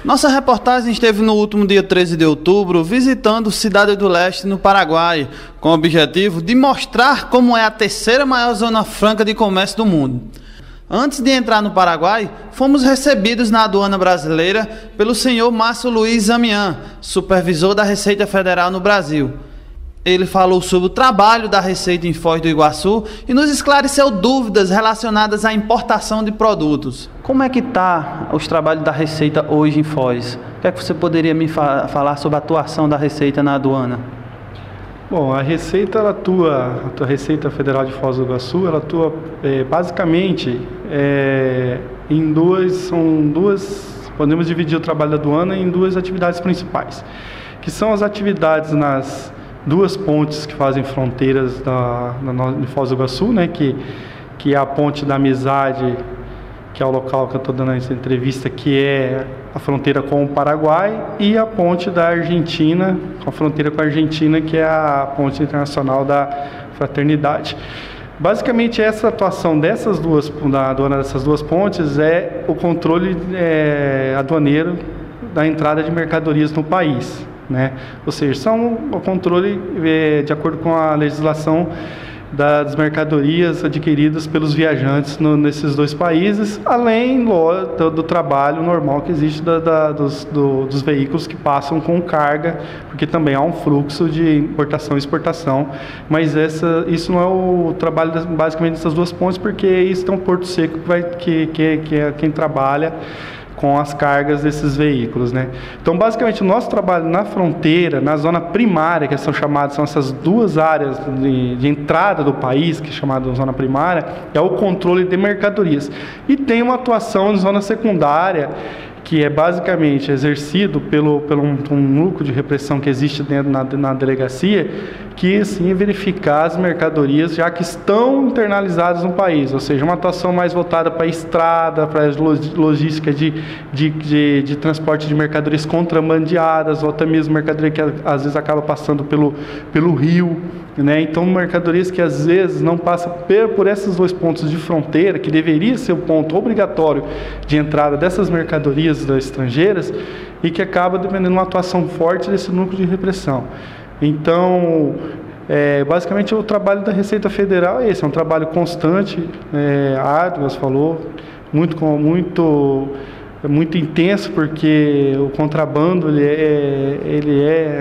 Nossa reportagem esteve no último dia 13 de outubro visitando Cidade do Leste, no Paraguai, com o objetivo de mostrar como é a terceira maior zona franca de comércio do mundo. Antes de entrar no Paraguai, fomos recebidos na aduana brasileira pelo senhor Márcio Luiz Zamian, supervisor da Receita Federal no Brasil. Ele falou sobre o trabalho da Receita em Foz do Iguaçu e nos esclareceu dúvidas relacionadas à importação de produtos. Como é que está os trabalhos da Receita hoje em Foz? O que é que você poderia me falar sobre a atuação da Receita na aduana? Bom, a Receita, a Receita Federal de Foz do Iguaçu, ela atua basicamente em podemos dividir o trabalho da aduana em duas atividades principais, que são as atividades nas duas pontes que fazem fronteiras de Foz do Iguaçu, né, que é a ponte da Amizade, que é o local que eu estou dando essa entrevista, que é a fronteira com o Paraguai, e a ponte da Argentina, com a fronteira com a Argentina, que é a ponte internacional da Fraternidade. Basicamente, essa atuação da aduana dessas duas pontes é o controle aduaneiro da entrada de mercadorias no país, né? Ou seja, são o controle de acordo com a legislação das mercadorias adquiridas pelos viajantes nesses dois países, além do trabalho normal que existe dos veículos que passam com carga, porque também há um fluxo de importação e exportação, mas isso não é o trabalho basicamente dessas duas pontes, porque isso é um porto seco que é quem trabalha com as cargas desses veículos, né? Então, basicamente, o nosso trabalho na fronteira, na zona primária, que são essas duas áreas de entrada do país, que é chamada zona primária, é o controle de mercadorias. E tem uma atuação em zona secundária, que é basicamente exercido pelo um núcleo de repressão que existe dentro na delegacia, que assim verificar as mercadorias já que estão internalizadas no país, ou seja, uma atuação mais voltada para a estrada, para a logística de transporte de mercadorias contrabandeadas, ou até mesmo mercadoria que às vezes acaba passando pelo rio, né? Então, mercadorias que às vezes não passam por esses dois pontos de fronteira, que deveria ser o ponto obrigatório de entrada dessas mercadorias estrangeiras, e que acaba dependendo de uma atuação forte desse núcleo de repressão. Então, basicamente o trabalho da Receita Federal é esse, é um trabalho constante, árduo, você falou, muito intenso, porque o contrabando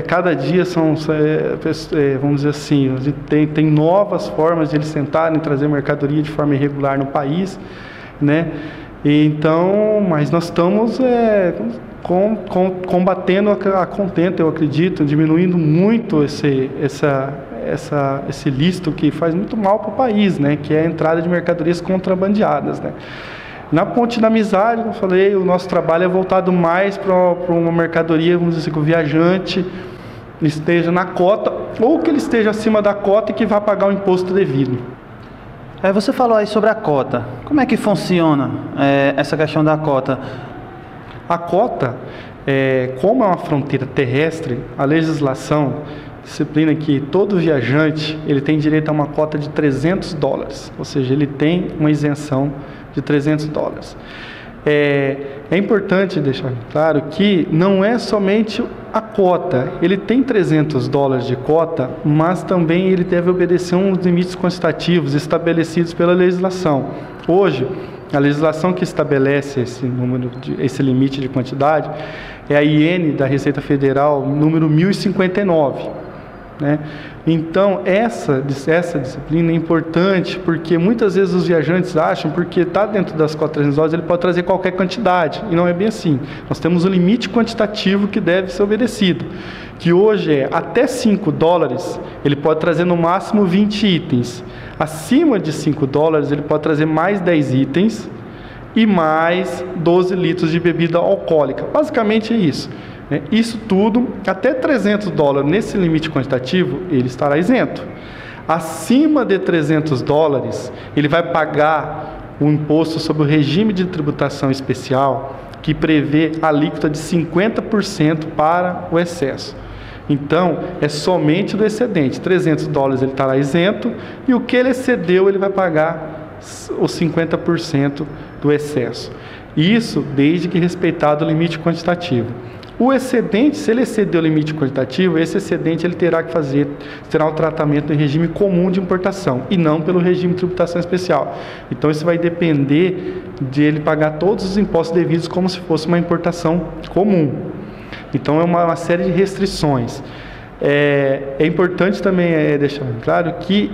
cada dia vamos dizer assim, tem novas formas de eles tentarem trazer mercadoria de forma irregular no país, né? Então, mas nós estamos combatendo a contento, eu acredito, diminuindo muito esse ilícito que faz muito mal para o país, né? Que é a entrada de mercadorias contrabandeadas, né? Na Ponte da Amizade, como eu falei, o nosso trabalho é voltado mais para uma mercadoria, vamos dizer assim, que o viajante esteja na cota, ou que ele esteja acima da cota e que vá pagar o imposto devido. Você falou aí sobre a cota. Como é que funciona essa questão da cota? A cota, como é uma fronteira terrestre, a legislação disciplina que todo viajante ele tem direito a uma cota de $300, ou seja, ele tem uma isenção de $300. É importante deixar claro que não é somente a cota, ele tem $300 de cota, mas também ele deve obedecer uns limites quantitativos estabelecidos pela legislação. Hoje, a legislação que estabelece esse limite de quantidade é a IN da Receita Federal número 1059. Né? Então, essa disciplina é importante, porque muitas vezes os viajantes acham, porque está dentro das cotas $300, ele pode trazer qualquer quantidade, e não é bem assim. Nós temos um limite quantitativo que deve ser obedecido, que hoje é até $5, ele pode trazer no máximo 20 itens. Acima de $5, ele pode trazer mais 10 itens e mais 12 litros de bebida alcoólica. Basicamente é isso. Isso tudo, até $300 nesse limite quantitativo, ele estará isento. Acima de $300, ele vai pagar o imposto sobre o regime de tributação especial, que prevê a alíquota de 50% para o excesso. Então, é somente do excedente. $300 ele estará isento, e o que ele excedeu, ele vai pagar os 50% do excesso. Isso desde que respeitado o limite quantitativo. O excedente, se ele exceder o limite quantitativo, esse excedente ele terá um tratamento em regime comum de importação e não pelo regime de tributação especial. Então isso vai depender de ele pagar todos os impostos devidos como se fosse uma importação comum. Então é uma série de restrições. É importante também deixar claro que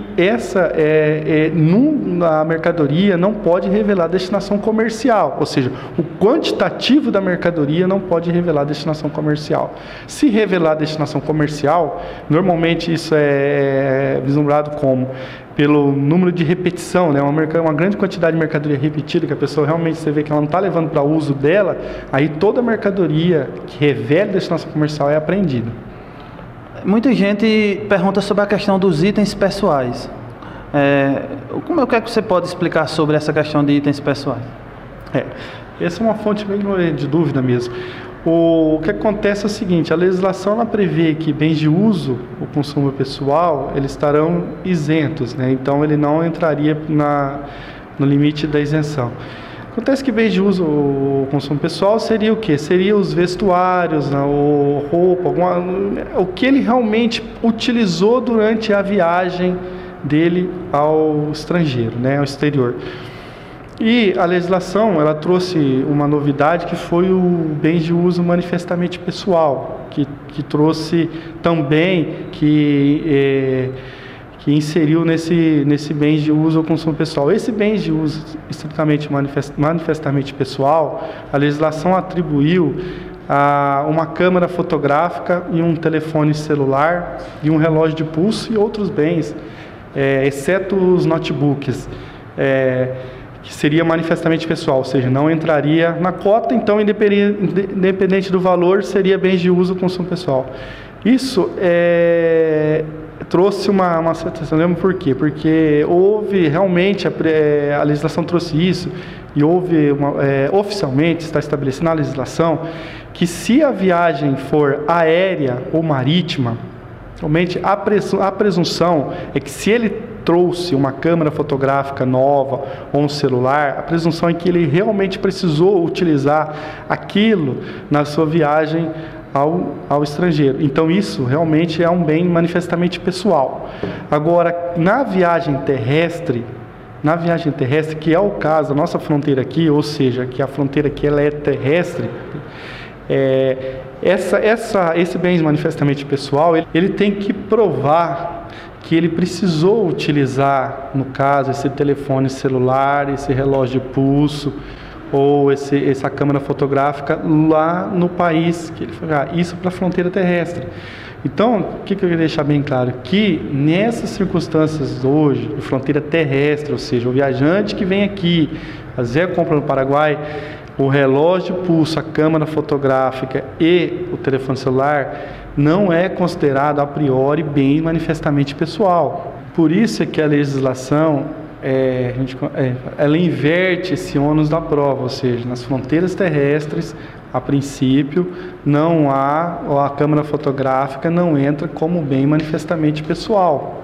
a mercadoria não pode revelar a destinação comercial, ou seja, o quantitativo da mercadoria não pode revelar a destinação comercial. Se revelar a destinação comercial, normalmente isso é vislumbrado como pelo número de repetição, né? Uma grande quantidade de mercadoria repetida, que a pessoa realmente, você vê que ela não está levando para uso dela, aí toda mercadoria que revela a destinação comercial é apreendida. Muita gente pergunta sobre a questão dos itens pessoais. O que é que você pode explicar sobre essa questão de itens pessoais? Essa é uma fonte bem de dúvida mesmo. O que acontece é o seguinte: a legislação ela prevê que bens de uso, o consumo pessoal, eles estarão isentos, né? Então ele não entraria no limite da isenção. Acontece que bens de uso, o consumo pessoal seria o quê? Seria os vestuários, né, ou roupa, o que ele realmente utilizou durante a viagem dele ao estrangeiro, né, ao exterior. E a legislação, ela trouxe uma novidade que foi o bens de uso manifestamente pessoal, que trouxe também, que inseriu nesse bens de uso ou consumo pessoal. Esse bens de uso estritamente manifestamente pessoal, a legislação atribuiu a uma câmera fotográfica e um telefone celular e um relógio de pulso e outros bens, exceto os notebooks, que seria manifestamente pessoal, ou seja, não entraria na cota, então independente do valor, seria bens de uso ou consumo pessoal. Isso trouxe uma certa... Lembra por quê? Porque houve realmente, a legislação trouxe isso, e houve, oficialmente, está estabelecido na legislação, que se a viagem for aérea ou marítima, realmente a presunção é que se ele trouxe uma câmera fotográfica nova ou um celular, a presunção é que ele realmente precisou utilizar aquilo na sua viagem ao estrangeiro. Então isso realmente é um bem manifestamente pessoal. Agora, na viagem terrestre, que é o caso da nossa fronteira aqui, ou seja, que a fronteira aqui ela é terrestre, esse bem manifestamente pessoal, ele tem que provar que ele precisou utilizar, no caso, esse telefone celular, esse relógio de pulso, ou essa câmera fotográfica lá no país que ele foi. Isso para a fronteira terrestre. Então, o que eu queria deixar bem claro? Que nessas circunstâncias hoje, de fronteira terrestre, ou seja, o viajante que vem aqui fazer a compra no Paraguai, o relógio de pulso, a câmera fotográfica e o telefone celular não é considerado a priori bem manifestamente pessoal. Por isso é que a legislação ela inverte esse ônus da prova, ou seja, nas fronteiras terrestres, a princípio, não há, ou a câmera fotográfica não entra como bem manifestamente pessoal,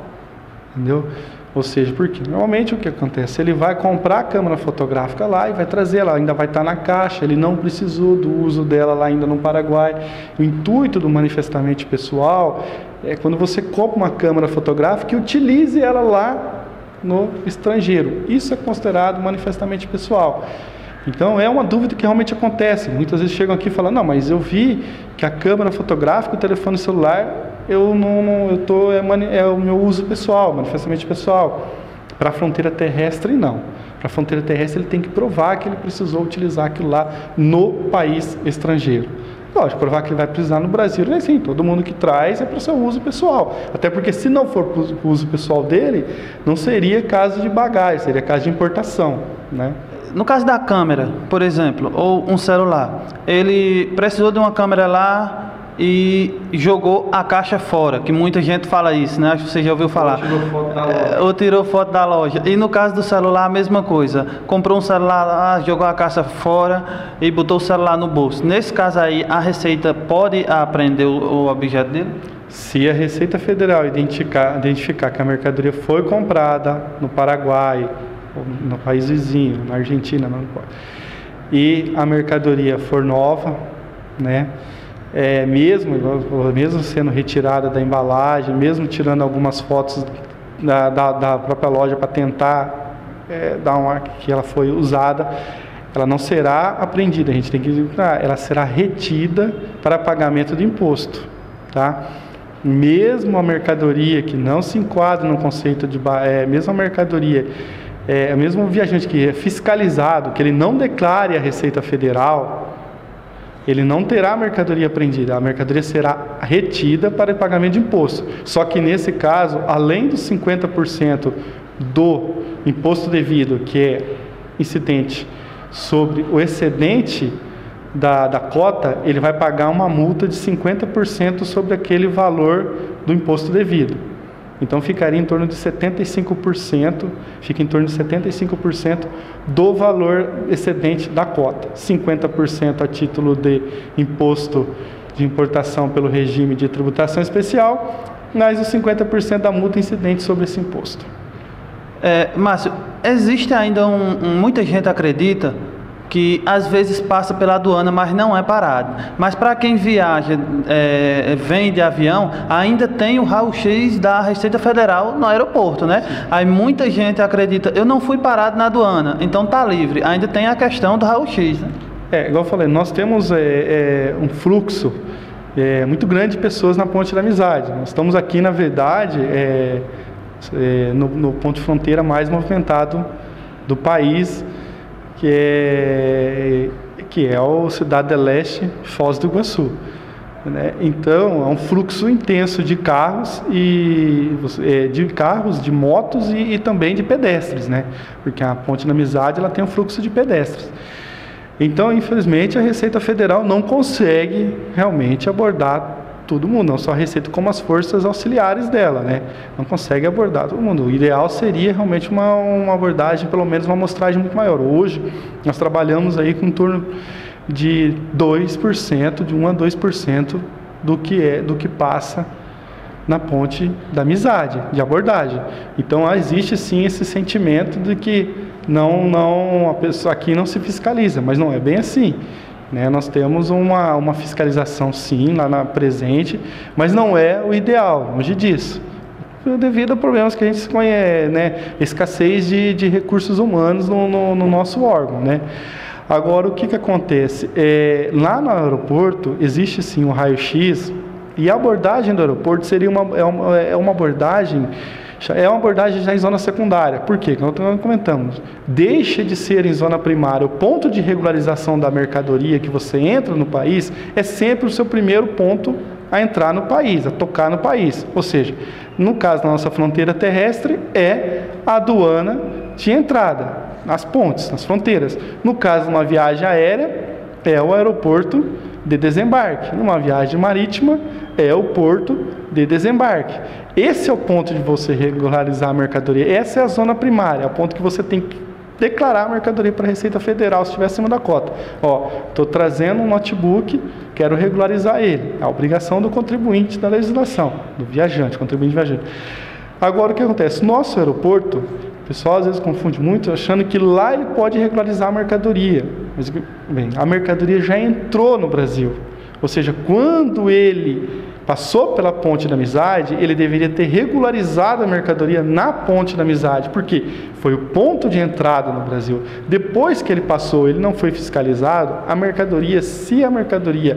entendeu? Ou seja, porque normalmente o que acontece? Ele vai comprar a câmera fotográfica lá e vai trazer, ela ainda vai estar na caixa, ele não precisou do uso dela lá ainda no Paraguai. O intuito do manifestamente pessoal é quando você compra uma câmera fotográfica e utilize ela lá no estrangeiro. Isso é considerado manifestamente pessoal. Então é uma dúvida que realmente acontece. Muitas vezes chegam aqui e falam: não, mas eu vi que a câmera fotográfica, o telefone celular, é o meu uso pessoal, manifestamente pessoal. Para a fronteira terrestre, não. Para a fronteira terrestre ele tem que provar que ele precisou utilizar aquilo lá no país estrangeiro. Lógico, provar que ele vai precisar no Brasil, não é assim, todo mundo que traz é para o seu uso pessoal. Até porque se não for para o uso pessoal dele, não seria caso de bagagem, seria caso de importação, né? No caso da câmera, por exemplo, ou um celular, ele precisou de uma câmera lá e jogou a caixa fora, que muita gente fala isso, né? Acho que você já ouviu falar. Ou tirou foto da loja. E no caso do celular, a mesma coisa. Comprou um celular lá, jogou a caixa fora e botou o celular no bolso. Nesse caso aí, a Receita pode apreender o objeto dele? Se a Receita Federal identificar que a mercadoria foi comprada no Paraguai, ou no país vizinho, na Argentina, não pode. e a mercadoria for nova, né, mesmo sendo retirada da embalagem, mesmo tirando algumas fotos da própria loja para tentar dar um ar que ela foi usada, ela não será apreendida. A gente tem que ela será retida para pagamento de imposto, tá? Mesmo a mercadoria que não se enquadra no conceito de mesmo a mercadoria, mesmo o viajante que é fiscalizado, que ele não declare a Receita Federal, ele não terá a mercadoria apreendida, a mercadoria será retida para pagamento de imposto. Só que nesse caso, além dos 50% do imposto devido, que é incidente sobre o excedente da cota, ele vai pagar uma multa de 50% sobre aquele valor do imposto devido. Então ficaria em torno de 75%, fica em torno de 75% do valor excedente da cota. 50% a título de imposto de importação pelo regime de tributação especial, mais os 50% da multa incidente sobre esse imposto. Márcio, existe ainda muita gente acredita que às vezes passa pela aduana, mas não é parado. Mas para quem viaja, vem de avião, ainda tem o raio-x da Receita Federal no aeroporto, né? Aí muita gente acredita, eu não fui parado na aduana, então tá livre. Ainda tem a questão do raio-x, né? Igual eu falei, nós temos um fluxo muito grande de pessoas na Ponte da Amizade. Nós estamos aqui, na verdade, no ponto de fronteira mais movimentado do país, que é o Cidade do Leste, Foz do Iguaçu, né? Então é um fluxo intenso de carros de motos e também de pedestres, né? Porque a Ponte da Amizade ela tem um fluxo de pedestres. Então, infelizmente, a Receita Federal não consegue realmente abordar todo mundo, não só a Receita, como as forças auxiliares dela, né? Não consegue abordar todo mundo. O ideal seria realmente uma abordagem, pelo menos uma amostragem muito maior. Hoje, nós trabalhamos aí com em torno de 2%, de 1 a 2% do que passa na Ponte da Amizade, de abordagem. Então, existe sim esse sentimento de que a pessoa aqui não se fiscaliza, mas não é bem assim. Nós temos uma fiscalização sim lá presente, mas não é o ideal, longe disso, devido a problemas que a gente conhece, né? Escassez de recursos humanos no nosso órgão, né? Agora, o que acontece? Lá no aeroporto existe sim um raio-x, e a abordagem do aeroporto seria uma abordagem já em zona secundária. Por quê? Como nós comentamos, deixa de ser em zona primária. O ponto de regularização da mercadoria que você entra no país é sempre o seu primeiro ponto a entrar no país, a tocar no país. Ou seja, no caso da nossa fronteira terrestre, é a aduana de entrada, nas pontes, nas fronteiras. No caso de uma viagem aérea, é o aeroporto de desembarque. Numa viagem marítima, é o porto de desembarque. Esse é o ponto de você regularizar a mercadoria. Essa é a zona primária, é o ponto que você tem que declarar a mercadoria para a Receita Federal se estiver acima da cota. Estou trazendo um notebook, quero regularizar ele. É a obrigação do contribuinte da legislação, do viajante, contribuinte viajante. Agora, o que acontece? Nosso aeroporto, o pessoal às vezes confunde muito, achando que lá ele pode regularizar a mercadoria. Mas, bem, a mercadoria já entrou no Brasil. Ou seja, quando ele passou pela Ponte da Amizade, ele deveria ter regularizado a mercadoria na Ponte da Amizade, porque foi o ponto de entrada no Brasil. Depois que ele passou, ele não foi fiscalizado, a mercadoria, se a mercadoria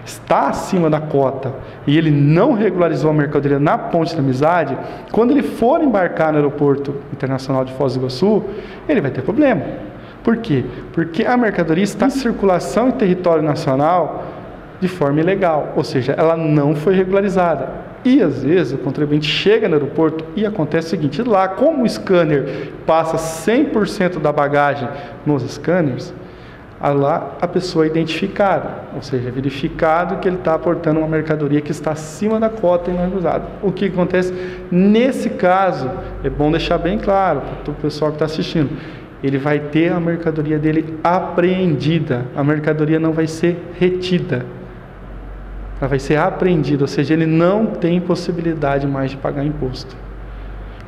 está acima da cota e ele não regularizou a mercadoria na Ponte da Amizade, quando ele for embarcar no Aeroporto Internacional de Foz do Iguaçu, ele vai ter problema. Por quê? Porque a mercadoria está em circulação em território nacional de forma ilegal, ou seja, ela não foi regularizada. E às vezes o contribuinte chega no aeroporto e acontece o seguinte: lá, como o scanner passa 100% da bagagem nos scanners, lá a pessoa é identificada, ou seja, é verificado que ele está aportando uma mercadoria que está acima da cota e não é usada. O que acontece nesse caso, é bom deixar bem claro para o pessoal que está assistindo, ele vai ter a mercadoria dele apreendida, a mercadoria não vai ser retida, ela vai ser apreendida, ou seja, ele não tem possibilidade mais de pagar imposto.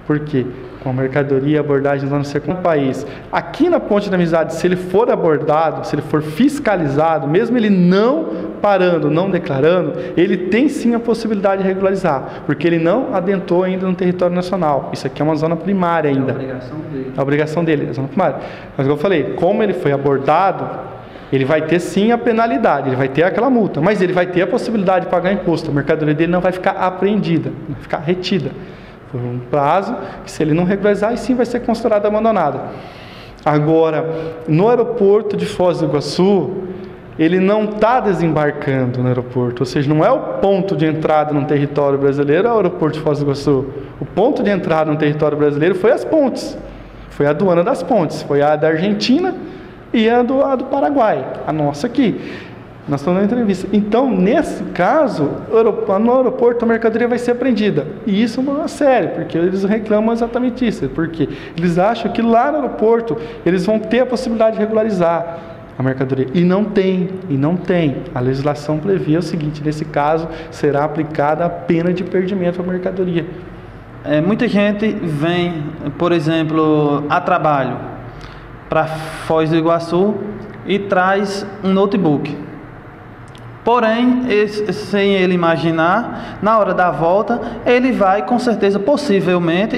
Por quê? Com a mercadoria, abordagens lá no segundo país. Aqui na Ponte da Amizade, se ele for abordado, se ele for fiscalizado, mesmo ele não parando, não declarando, ele tem sim a possibilidade de regularizar, porque ele não adentrou ainda no território nacional. Isso aqui é uma zona primária ainda. É a obrigação dele. A obrigação dele, a zona primária. Mas como eu falei, como ele foi abordado, ele vai ter sim a penalidade, ele vai ter aquela multa, mas ele vai ter a possibilidade de pagar imposto. A mercadoria dele não vai ficar apreendida, vai ficar retida por um prazo, que se ele não regularizar, aí sim vai ser considerada abandonada. Agora, no aeroporto de Foz do Iguaçu, ele não está desembarcando no aeroporto, ou seja, não é o ponto de entrada no território brasileiro, é o aeroporto de Foz do Iguaçu. O ponto de entrada no território brasileiro foi as pontes, foi a aduana das pontes, foi a da Argentina e a do Paraguai, a nossa aqui. Nós estamos na entrevista. Então, nesse caso, no aeroporto a mercadoria vai ser apreendida. E isso é uma sério, porque eles reclamam exatamente isso. Porque eles acham que lá no aeroporto eles vão ter a possibilidade de regularizar a mercadoria. E não tem. A legislação prevê o seguinte: nesse caso, será aplicada a pena de perdimento à mercadoria. Muita gente vem, por exemplo, a trabalho para Foz do Iguaçu e traz um notebook. Porém, sem ele imaginar, na hora da volta, ele vai, com certeza, possivelmente,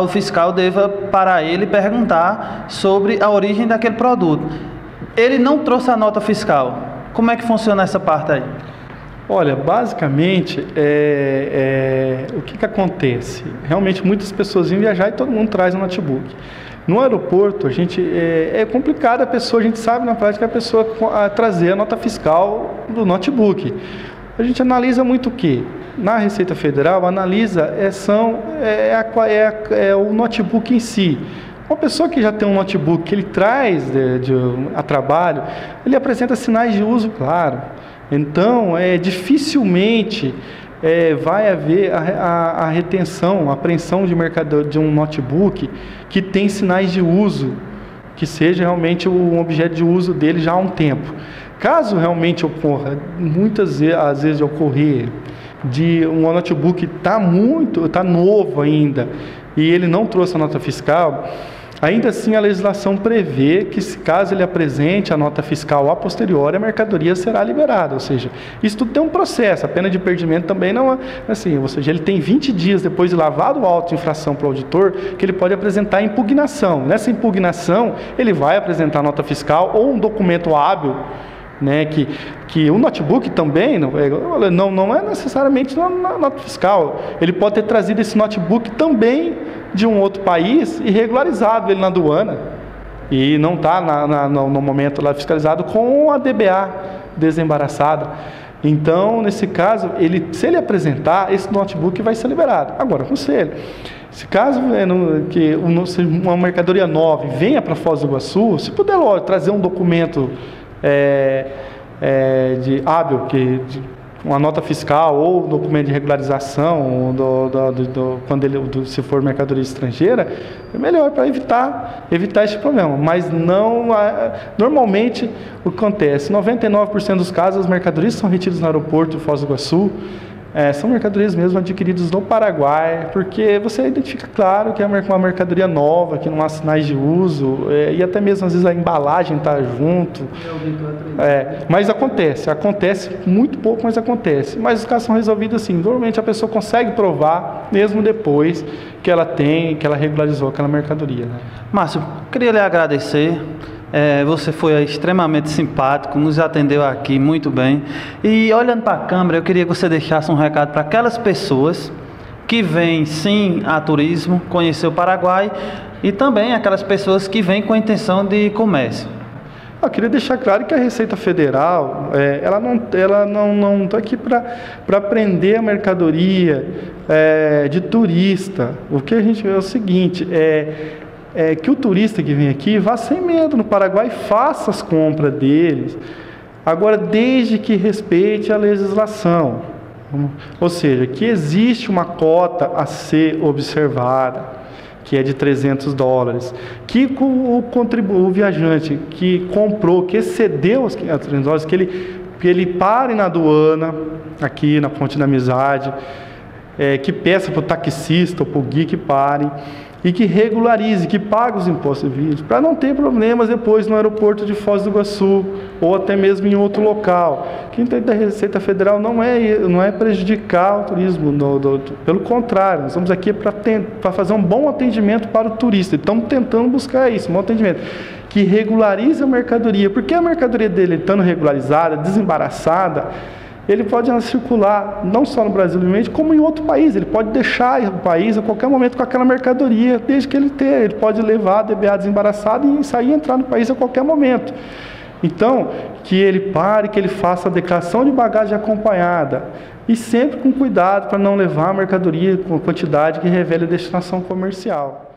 o fiscal deva parar ele e perguntar sobre a origem daquele produto. Ele não trouxe a nota fiscal. Como é que funciona essa parte aí? Olha, basicamente, o que acontece? Realmente, muitas pessoas vêm viajar e todo mundo traz um notebook. No aeroporto, é complicado a gente sabe na prática a pessoa trazer a nota fiscal do notebook. A gente analisa muito o quê? Na Receita Federal, analisa o notebook em si. Uma pessoa que já tem um notebook que ele traz a trabalho, ele apresenta sinais de uso claro. Então, dificilmente vai haver a retenção, a apreensão de mercadoria de um notebook que tem sinais de uso, que seja realmente um objeto de uso dele já há um tempo. Caso realmente ocorra, às vezes ocorrer, de um notebook tá novo ainda, e ele não trouxe a nota fiscal, ainda assim a legislação prevê que, se caso ele apresente a nota fiscal a posteriori, a mercadoria será liberada. Ou seja, isso tudo tem um processo. A pena de perdimento também não é assim, ou seja, ele tem 20 dias depois de lavado o auto de infração para o auditor, que ele pode apresentar a impugnação. Nessa impugnação, ele vai apresentar a nota fiscal ou um documento hábil, né, que o notebook também não é necessariamente na nota fiscal. Ele pode ter trazido esse notebook também de um outro país e regularizado ele na aduana, e não está no momento lá fiscalizado com a DBA desembaraçada. Então, nesse caso, se ele apresentar, esse notebook vai ser liberado. Agora, conselho: se caso que uma mercadoria nova venha para Foz do Iguaçu, se puder logo trazer um documento de hábil, uma nota fiscal ou documento de regularização quando se for mercadoria estrangeira, é melhor para evitar esse problema. Mas normalmente o que acontece, 99% dos casos, as mercadorias são retidas no aeroporto de Foz do Iguaçu, são mercadorias mesmo adquiridas no Paraguai, porque você identifica claro que é uma mercadoria nova, que não há sinais de uso, e até mesmo às vezes a embalagem está junto. Mas acontece muito pouco, mas acontece. Mas os casos são resolvidos assim. Normalmente a pessoa consegue provar, mesmo depois que ela regularizou aquela mercadoria, né? Márcio, queria lhe agradecer. Você foi extremamente simpático, nos atendeu aqui muito bem. E olhando para a câmera, eu queria que você deixasse um recado para aquelas pessoas que vêm sim a turismo, conhecer o Paraguai, e também aquelas pessoas que vêm com a intenção de comércio. Eu queria deixar claro que a Receita Federal, ela não está aqui para prender a mercadoria de turista. O que a gente vê é o seguinte: que o turista que vem aqui vá sem medo no Paraguai e faça as compras deles. Agora, desde que respeite a legislação. Ou seja, que existe uma cota a ser observada, que é de $300, que o viajante que comprou, que excedeu os $300, que ele pare na aduana, aqui na Ponte da Amizade, que peça para o taxista ou para o guia que parem, e que regularize, que pague os impostos devidos, para não ter problemas depois no aeroporto de Foz do Iguaçu, ou até mesmo em outro local. Que o intuito da Receita Federal não é prejudicar o turismo, pelo contrário, nós estamos aqui para fazer um bom atendimento para o turista, estamos tentando buscar isso, um bom atendimento, que regularize a mercadoria, porque a mercadoria dele estando regularizada, desembaraçada, ele pode circular não só no Brasil, como em outro país. Ele pode deixar o país a qualquer momento com aquela mercadoria, desde que ele tenha. Ele pode levar a DBA desembaraçada e sair e entrar no país a qualquer momento. Então, que ele pare, que ele faça a declaração de bagagem acompanhada. E sempre com cuidado para não levar a mercadoria com quantidade que revele a destinação comercial.